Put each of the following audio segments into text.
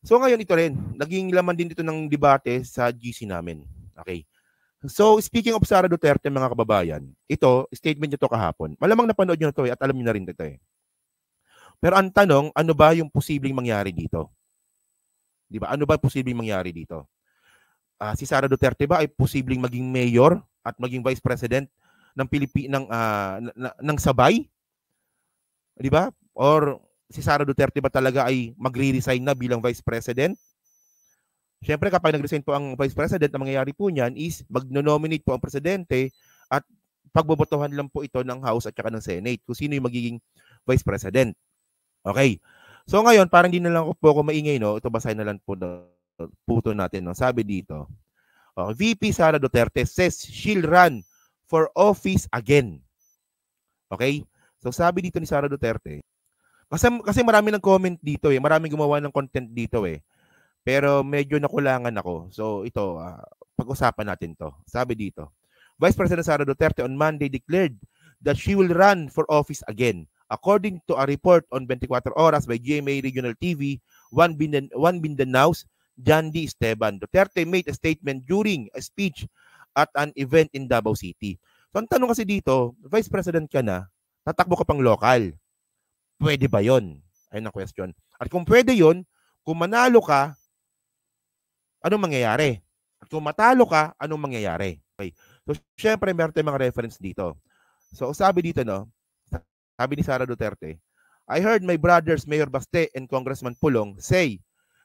So ngayon ito rin, naging laman din dito ng debate sa GC namin. Okay. So speaking of Sara Duterte, mga kababayan, ito, statement niyo to kahapon. Malamang napanood niyo na to at alam niyo na rin ito eh. Pero ang tanong, ano ba yung posibleng mangyari dito? Di ba? Ano ba posibleng mangyari dito? Si Sara Duterte ba ay posibleng maging mayor at maging vice president ng ng sabay? Di ba? Or si Sara Duterte ba talaga ay magre-resign na bilang vice president? Siyempre kapag nag-resign po ang vice president, ang mangyayari po niyan is magno-nominate po ang presidente at pagbobotohan lang po ito ng House at saka ng Senate kung sino yung magiging vice president. Okay. So ngayon, parang di na lang po ako maingay, no? Ito basahin na lang po puto natin. No? Sabi dito, VP Sara Duterte says she'll run for office again. Okay? So sabi dito ni Sara Duterte, kasi marami ng comment dito eh. Marami gumawa ng content dito eh. Pero medyo nakulangan ako. So ito, pag-usapan natin to. Sabi dito, Vice President Sara Duterte on Monday declared that she will run for office again. According to a report on 24 Oras by GMA Regional TV, One Mindanao's Jandy Esteban, Duterte made a statement during a speech at an event in Davao City. So ang tanong kasi dito, Vice President ka na, tatakbo ka pang lokal. Pwede ba yon? Ayun ang question. At kung pwede yon, kung manalo ka, anong mangyayari? At kung matalo ka, anong mangyayari? Okay. So, syempre, meron tayong mga reference dito. So, sabi dito, no, sabi ni Sara Duterte, I heard my brothers, Mayor Baste and Congressman Pulong, say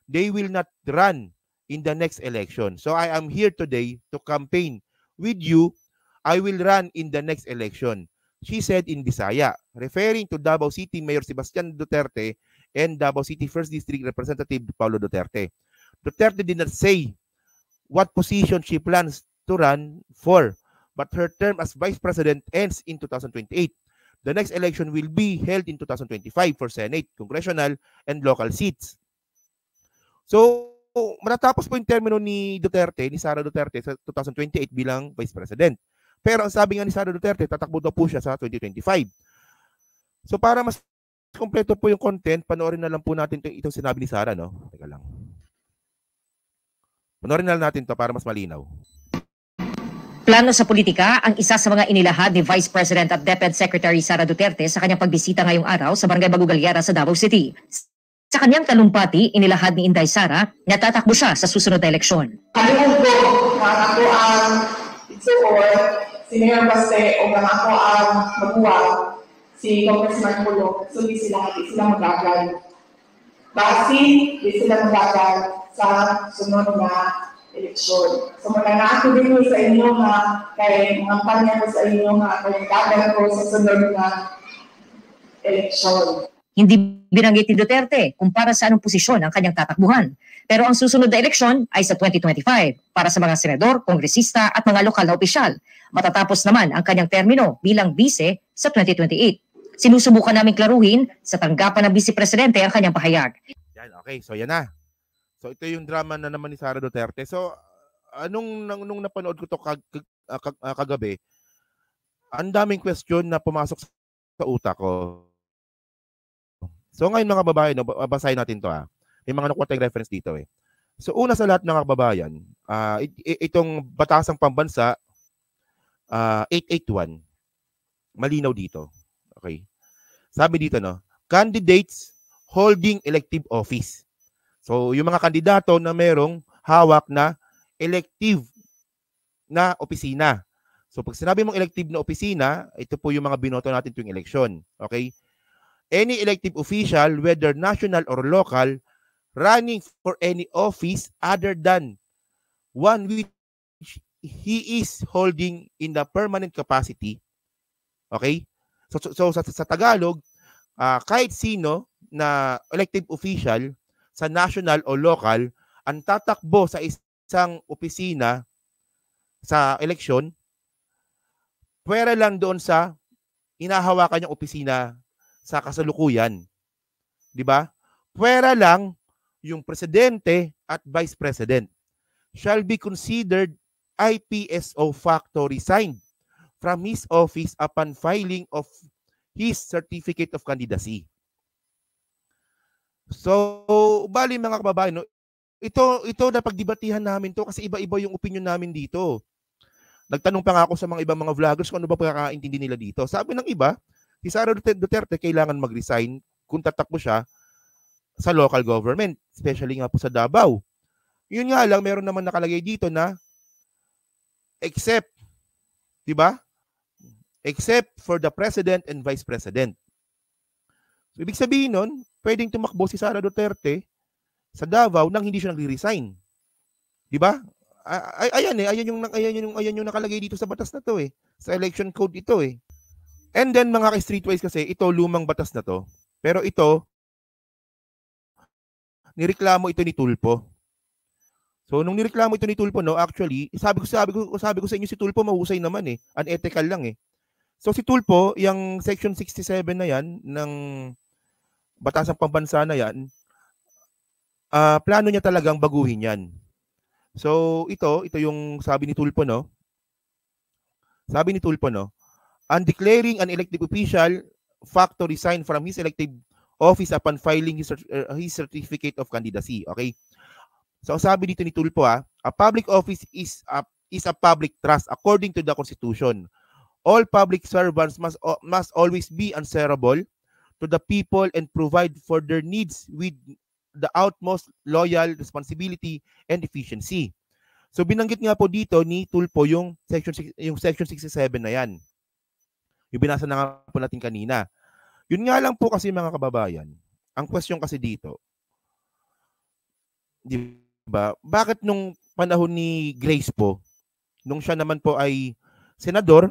they will not run in the next election. So, I am here today to campaign with you. I will run in the next election. She said in Bisaya, referring to Davao City Mayor Sebastian Duterte and Davao City 1st District Representative Paulo Duterte. Duterte did not say what position she plans to run for, but her term as Vice President ends in 2028. The next election will be held in 2025 for Senate, Congressional, and local seats. So, matatapos po yung termino ni Sara Duterte sa 2028 bilang Vice President. Pero ang sabi nga ni Sara Duterte, tatakbo daw po siya sa 2025. So, para mas kompleto po yung content, panoorin na lang po natin itong sinabi ni Sara, no? Teka lang. Panoorin na lang natin to para mas malinaw. Plano sa politika ang isa sa mga inilahad ni Vice President at DepEd Secretary Sara Duterte sa kanyang pagbisita ngayong araw sa Barangay Bagugaliara sa Davao City. Sa kanyang talumpati, inilahad ni Inday Sara na tatakbo siya sa susunod na eleksyon. Kalimutan ko na ako ang itsukor, si Mayor Baste o na ako ang maguwag, si Congressman Pulong, so di sila magagal. Basi, di sila magagal sa sunod na eleksyon. So maganato din ko sa inyo nga, kay kampanya ko sa inyo nga, kay gagal ko sa sunod na eleksyon. Hindi binanggit ni Duterte kung para sa anong posisyon ang kanyang tatakbuhan. Pero ang susunod na eleksyon ay sa 2025 para sa mga senador, kongresista at mga lokal na opisyal. Matatapos naman ang kanyang termino bilang bise sa 2028. Sinusubukan namin klaruhin sa tanggapan ng vice-presidente ang kanyang pahayag. Yan, okay. So yan na. So ito yung drama na naman ni Sara Duterte. So nung napanood ko to kagabi, ang daming question na pumasok sa utak ko. So ngayon mga babae, no, basahin natin to ha. May mga nakuha tayong reference dito eh. So una sa lahat mga kababayan, itong Batasang Pambansa 881, malinaw dito. Okay. Sabi dito, no, candidates holding elective office. So, yung mga kandidato na merong hawak na elective na opisina. So, pag sinabi mong elective na opisina, ito po yung mga binoto natin tuwing eleksyon. Okay? Any elective official, whether national or local, running for any office other than one which he is holding in the permanent capacity. Okay? So sa Tagalog, kahit sino na elective official sa national o local ang tatakbo sa isang opisina sa eleksyon, pwera lang doon sa inahawakan niyang opisina sa kasalukuyan. Di ba? Pwera lang yung presidente at vice president shall be considered IPSO facto resigned from his office upon filing of his certificate of candidacy. So, bali mga kababayan, no, ito napagdebatihan namin to kasi iba-iba yung opinion namin dito. Nagtanong pa nga ako sa mga ibang mga vloggers kung ano ba pagkakaintindi nila dito. Sabi ng iba, si Sara Duterte kailangan mag-resign kung tatakbo siya sa local government, especially nga po sa Davao. Yun nga lang, meron naman nakalagay dito na except, di ba? Except for the president and vice president. So, ibig sabihin nun, pwedeng tumakbo si Sara Duterte sa Davao nang hindi siya nagre-resign. Di ba? Ayan yung nakalagay dito sa batas na to eh. Sa election code ito eh. And then mga ka-streetwise kasi, ito lumang batas na to. Pero ito, nireklamo ito ni Tulfo. So nung nireklamo ito ni Tulfo, no, actually, sabi ko sa inyo si Tulfo mahusay naman eh. Unethical lang eh. So si Tulfo, yung section 67 na yan ng batasang pambansa na yan, plano niya talagang baguhin yan. So ito yung sabi ni Tulfo, no. Sabi ni Tulfo, no, on declaring an elected official fact to resign from his elective office upon filing his certificate of candidacy. Okay? So sabi dito ni Tulfo, a public office is a public trust according to the Constitution. All public servants must always be answerable to the people and provide for their needs with the utmost loyal responsibility and efficiency. So binanggit nga po dito ni Tulfo yung section 67 na yan. Yung binasa na nga po natin kanina. Yun nga lang po kasi mga kababayan, ang question kasi dito, di ba, bakit nung panahon ni Grace po, nung siya naman po ay senador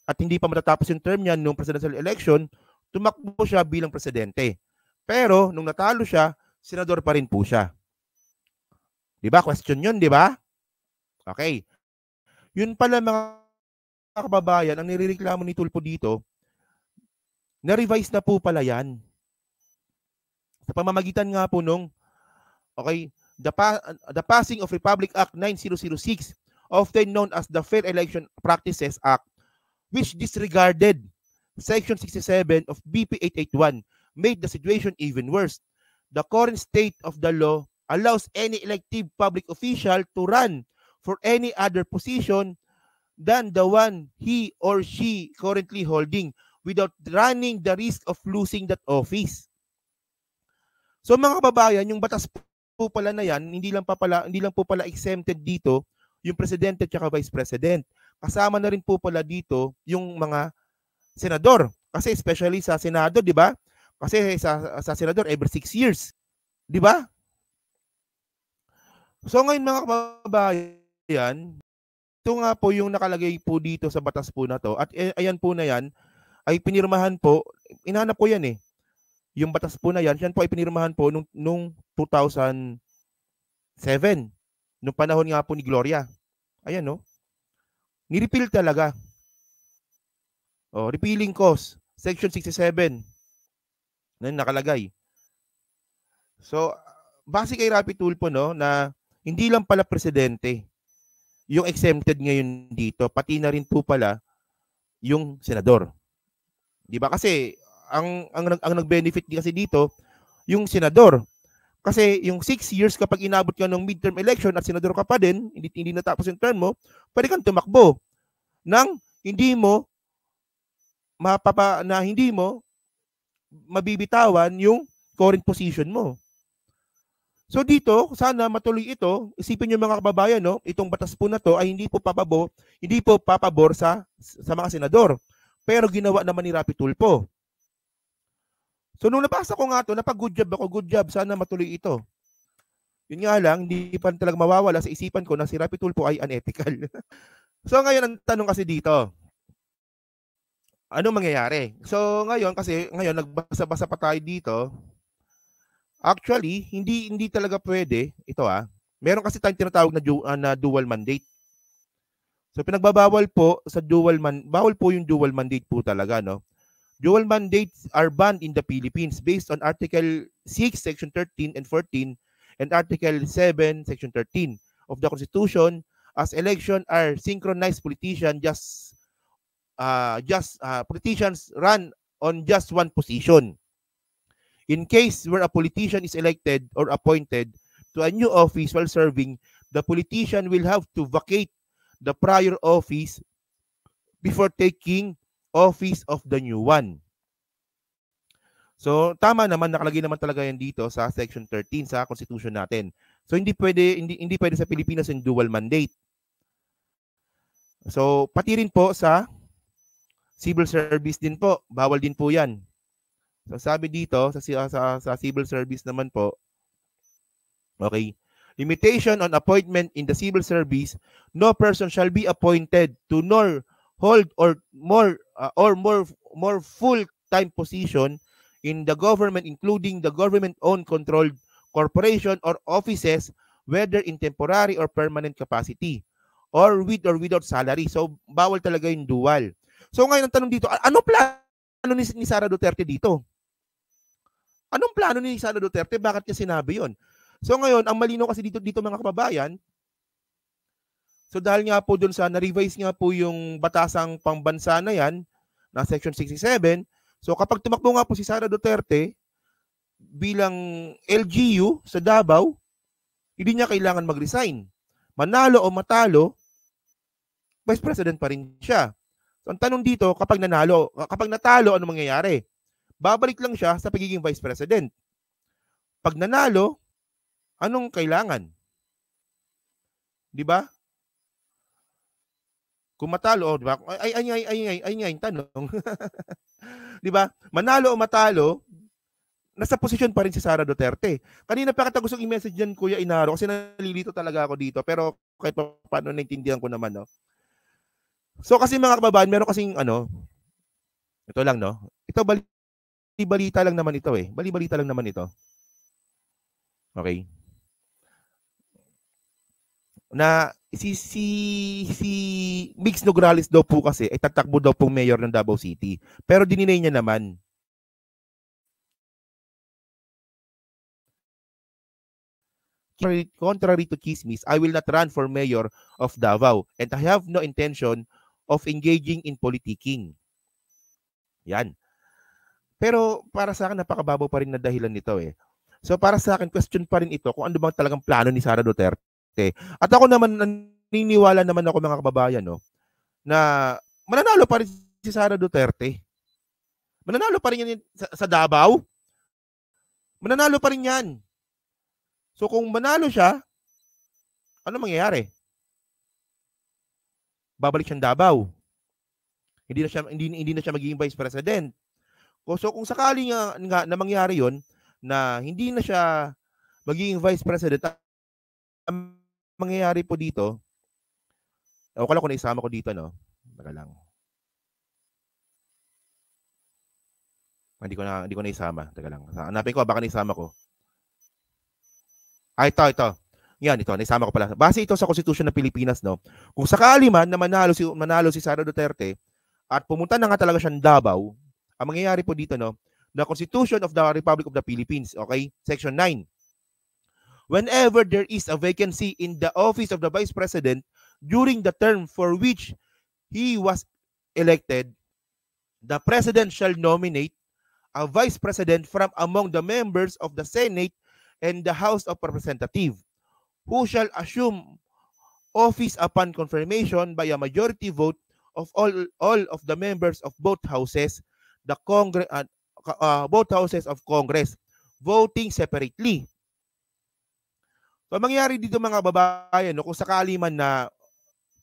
at hindi pa matatapos yung term niya nung presidential election, tumakbo siya bilang presidente. Pero nung natalo siya, senador pa rin po siya. Di ba? Question yun, di ba? Okay. Yun pala mga kababayan, ang nirereklamo ni Tulfo dito, na-revise na po pala yan. Sa pamamagitan nga po nung, okay, the passing of Republic Act 9006, often known as the Fair Election Practices Act, which disregarded Section 67 of BP 881, made the situation even worse. The current state of the law allows any elective public official to run for any other position than the one he or she currently holding without running the risk of losing that office. So mga kababayan, yung batas po pala na yan, hindi lang po pala exempted dito yung presidente at vice president. Kasama na rin po pala dito yung mga senador. Kasi especially sa Senado, di ba? Kasi sa senador every 6 years. Di ba? So ngayon mga kababayan, ito nga po yung nakalagay po dito sa batas po na to. At ayan po na yan, ay pinirmahan po, inahanap ko yan eh. Yung batas po na yan, yan po ay pinirmahan po nung 2007. Nung panahon nga po ni Gloria. Ayan no. Ni-repeal talaga. Repealing cause. Section 67. Na nakalagay. So, base kay Rapi Tulfo, no, na hindi lang pala presidente yung exempted ngayon dito, pati na rin po pala yung senador. Di ba? Kasi ang nag-benefit kasi dito yung senador. Kasi yung 6 years kapag inabot ka ng midterm election at senador ka pa din, hindi natapos yung term mo, pwede kang tumakbo nang hindi mo mabibitawan yung current position mo. So dito, sana matuloy ito. Isipin niyo mga kababayan, no, itong batas po na to ay hindi po papabor sa mga senador. Pero ginawa naman ni Rapi Tulfo. So nung nabasa ko nga to, napag-good job, sana matuloy ito. Yun nga lang, hindi pa talaga mawawala sa isipan ko na si Rapi Tulfo ay unethical. So ngayon, ang tanong kasi dito, anong mangyayari? So ngayon, nagbasa-basa pa tayo dito. Actually, hindi talaga pwede ito Meron kasi tayong tinatawag na dual mandate. So pinagbabawal po sa bawal po yung dual mandate po talaga, no. Dual mandates are banned in the Philippines based on Article 6 Section 13 and 14 and Article 7 Section 13 of the Constitution, as election are synchronized politicians run on just one position. In case where a politician is elected or appointed to a new office while serving, the politician will have to vacate the prior office before taking office of the new one. So tama naman, nakalagay naman talaga yan dito sa section 13 sa constitution natin. So hindi pwede sa Pilipinas yung dual mandate. So pati rin po sa civil service din po, bawal din po 'yan. So sabi dito sa civil service naman po, okay, limitation on appointment in the civil service, no person shall be appointed to nor hold or more full-time position in the government, including the government-owned controlled corporation or offices, whether in temporary or permanent capacity, or with or without salary. So bawal talaga yung dual. So ngayon ang tanong dito, ano plano ni Sara Duterte dito? Anong plano ni Sara Duterte? Bakit niya sinabi yon? So ngayon, ang malinaw kasi dito mga kababayan, so dahil nga po doon sa na-revise nga po yung batasang pambansa na yan, na Section 67, so kapag tumakbo nga po si Sara Duterte bilang LGU sa Davao, hindi niya kailangan mag-resign. Manalo o matalo, Vice President pa rin siya. So ang tanong dito, kapag natalo, ano mangyayari? Babalik lang siya sa pagiging Vice President. Pag nanalo, anong kailangan? Di ba? Kung matalo, di ba? Ay nga yung tanong. Di ba? Manalo o matalo, nasa posisyon pa rin si Sara Duterte. Kanina pa kita gusto i-message dyan, Kuya Inaro, kasi nalilito talaga ako dito. Pero kahit paano naintindihan ko naman, no? So kasi mga kababayan, meron kasing ito lang, no? Ito balita lang naman ito eh. Balita lang naman ito. Okay. Na si Mix Nograles daw po kasi ay tatakbo daw pong mayor ng Davao City. Pero dininay niya naman. Contrary to chismis, I will not run for mayor of Davao and I have no intention of engaging in politicking. Yan. Pero para sa akin, napakababaw pa rin na dahilan nito eh. So para sa akin, question pa rin ito kung ano bang talagang plano ni Sara Duterte. At ako naman, naniniwala naman ako mga kababayan, no, na mananalo pa rin si Sara Duterte. Mananalo pa rin yan sa Davao. Mananalo pa rin yan. So kung manalo siya, ano mangyayari? Babalik siyang Davao. Hindi na siya magiging Vice President. So kung sakali nga na mangyari yon na hindi na siya magiging Vice President, ang mangyayari po dito, akala ko na isama ko dito, no? Baka lang. Hindi ko na isama. Teka lang. Hanapin ko, baka naisama ko. Ito. Yan, ito. Naisama ko pala. Base ito sa Constitution ng Pilipinas, no? Kung sakali man na manalo si Sara Duterte at pumunta na nga talaga siyang Davao, ang mangyayari po dito, no? The Constitution of the Republic of the Philippines, okay? Section 9. Whenever there is a vacancy in the office of the Vice President during the term for which he was elected, the President shall nominate a Vice President from among the members of the Senate and the House of Representatives, who shall assume office upon confirmation by a majority vote of all of the members of both houses, both houses of Congress, voting separately. So mangyari dito mga babayan, no, kung sakali man na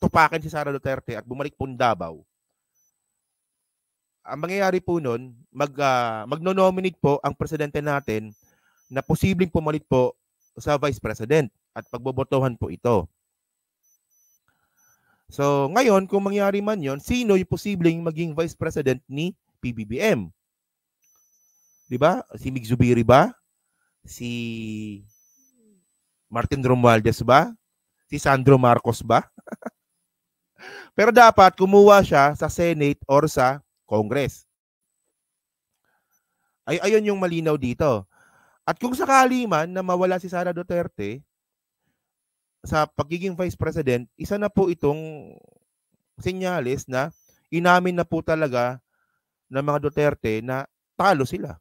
tupakin si Sara Duterte at bumalik po ng Davao, ang mangyayari po nun, magno-nominate po ang presidente natin na posibleng pumalit po sa Vice President at pagbobotohan po ito. So ngayon, kung mangyari man yon, sino yung posibleng maging Vice President ni PBBM? Diba? Si Mig Zubiri ba? Si Martin Romualdez ba? Si Sandro Marcos ba? Pero dapat kumuha siya sa Senate or sa Congress. Ayun yung malinaw dito. At kung sakali man na mawala si Sara Duterte sa pagiging Vice President, isa na po itong senyales na inamin na po talaga ng mga Duterte na talo sila.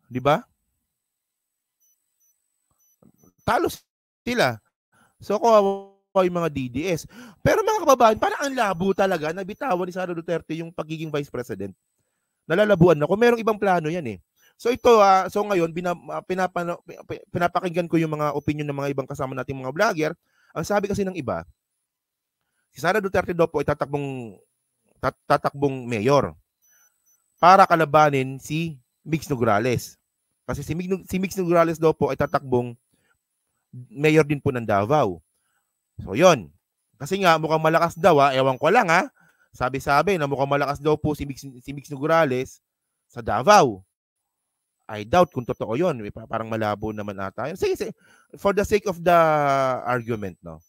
Di ba? Talo sila. So, kawawa yung mga DDS. Pero mga kababayan, parang ang labo talaga na bitawan ni Sara Duterte yung pagiging Vice President. Nalalabuan ako. Merong ibang plano yan eh. So ito, so ngayon, pinapakinggan ko yung mga opinion ng mga ibang kasama nating mga vlogger. Ang sabi kasi ng iba, si Sara Duterte daw po ay tatakbong mayor para kalabanin si Mix Nograles. Kasi si Mix Nograles daw po ay tatakbong mayor din po ng Davao. So yon. Kasi nga mukhang malakas daw, ewan ko lang Sabi-sabi na mukhang malakas daw po si Mix Nograles sa Davao. I doubt kung totoo yun. Parang malabo naman ata yun. Sige. For the sake of the argument, no?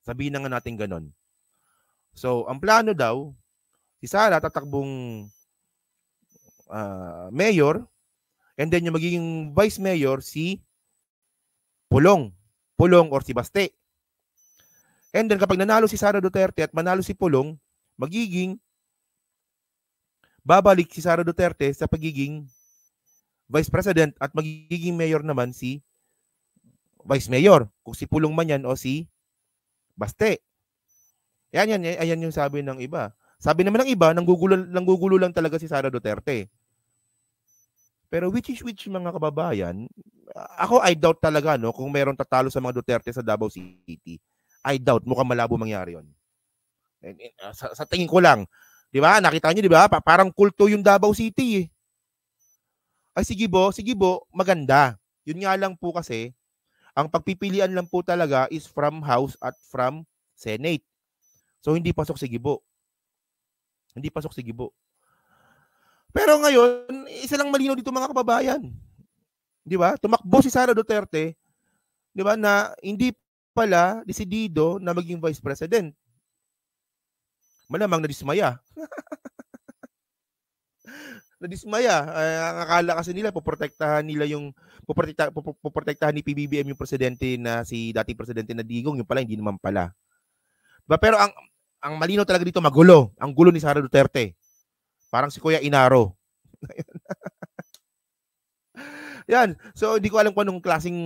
Sabihin na nga natin ganun. So, ang plano daw, si Sara tatakbong mayor, and then yung magiging vice mayor, si Pulong or si Baste. And then kapag nanalo si Sara Duterte at manalo si Pulong, babalik si Sara Duterte sa pagiging Vice President at magiging mayor naman si Vice Mayor. Kung si Pulong man yan o si Baste. Ayan yung sabi ng iba. Sabi naman ng iba, nanggugulo lang talaga si Sara Duterte. Pero which mga kababayan, ako I doubt talaga kung meron tatalo sa mga Duterte sa Davao City. I doubt, mukhang malabo mangyari yun. Sa tingin ko lang, di ba? Nakita niyo, di ba? Parang kulto yung Davao City eh. Ay sige bo, maganda. Yun nga lang po kasi, ang pagpipilian lang po talaga is from House at from Senate. So hindi pasok si Gibo. Pero ngayon, isa lang malinaw dito mga kababayan. Di ba? Tumakbo si Sara Duterte, di ba, na hindi pala desidido na maging Vice President. Malamang nadismaya. Ang akala kasi nila poprotektahan ni PBBM yung presidente na si dating presidente na Digong, yung pala hindi naman pala. Diba? Pero ang malinaw talaga dito, magulo. Ang gulo ni Sara Duterte. Parang si Kuya Inaro. Yan. So hindi ko alam kung anong klaseng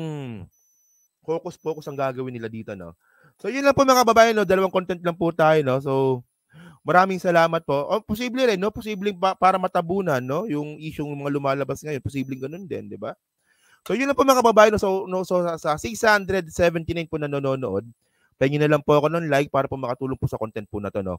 focus ang gagawin nila dito, no. So yun lang po mga kababayan, no. Dalawang content lang po tayo, no. So maraming salamat po. O, posible rin, no? Posibleng para matabunan, no? Yung isyong mga lumalabas ngayon, posibleng ganun din, di ba? So, yun lang po mga kababayan. So sa 679 po na nanonood, pahingin na lang po ako ng like para po makatulong po sa content po na to, no?